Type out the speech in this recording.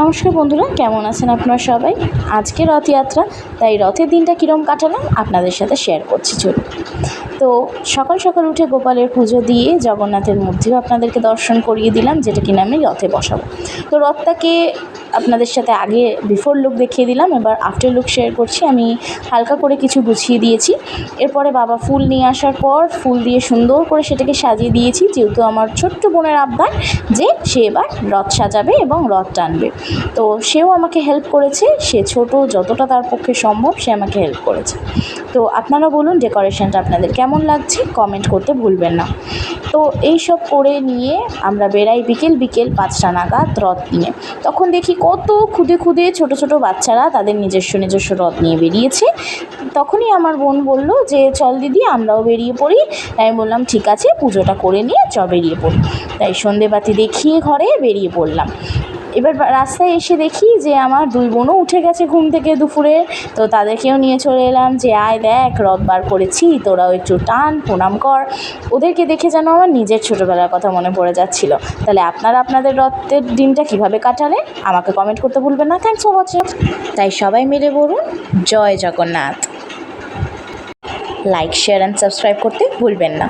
নমস্কার বন্ধুরা, কেমন আছেন আপনারা সবাই? আজকে রথযাত্রা, তাই রথের দিনটা কীরকম কাটালাম আপনাদের সাথে শেয়ার করছি। চলুন। তো সকাল সকাল উঠে গোপালের পুজো দিয়ে জগন্নাথের মূর্তিও আপনাদেরকে দর্শন করিয়ে দিলাম, যেটা কিনা আমি রথে বসাবো। তো রথটাকে আপনাদের সাথে আগে বিফোর লুক দেখিয়ে দিলাম, এবার আফটার লুক শেয়ার করছি। আমি হালকা করে কিছু গুছিয়ে দিয়েছি। এরপরে বাবা ফুল নিয়ে আসার পর ফুল দিয়ে সুন্দর করে সেটাকে সাজিয়ে দিয়েছি, যেহেতু আমার ছোট্ট বোনের আবদার যে সে এবার রথ সাজাবে এবং রথ টানবে। তো সেও আমাকে হেল্প করেছে, সে ছোট, যতটা তার পক্ষে সম্ভব সে আমাকে হেল্প করেছে। তো আপনারা বলুন ডেকোরেশনটা আপনাদের কেমন লাগছে, কমেন্ট করতে ভুলবেন না। তো এই সব করে নিয়ে আমরা বেরাই বিকেল 5টা নাগাদ রথ নিয়ে। তখন দেখি কত খুদে খুদে ছোট ছোট বাচ্চারা তাদের নিজস্ব রথ নিয়ে বেরিয়েছে। তখনই আমার বোন বলল যে চল দিদি আমরাও বেরিয়ে পড়ি। তাই বললাম ঠিক আছে, পুজোটা করে নিয়ে বেরিয়ে পড়ি। তাই সন্ধেবাতি দেখিয়ে ঘরে বেরিয়ে পড়লাম। এবার রাস্তায় এসে দেখি যে আমার দুই বোনও উঠে গেছে ঘুম থেকে দুপুরে। তো তাদেরকেও নিয়ে চলে এলাম যে আয় দেখ রথ বার করেছি, তোরাও একটু টান, প্রণাম কর। ওদেরকে দেখে যেন আমার নিজের ছোটোবেলার কথা মনে পড়ে যাচ্ছিল। তাহলে আপনারা আপনাদের রথের দিনটা কিভাবে কাটালেন আমাকে কমেন্ট করতে ভুলবেন না। Thanks for watching. তাই সবাই মিলে বলুন জয় Jagannath. Like, share and subscribe করতে ভুলবেন না।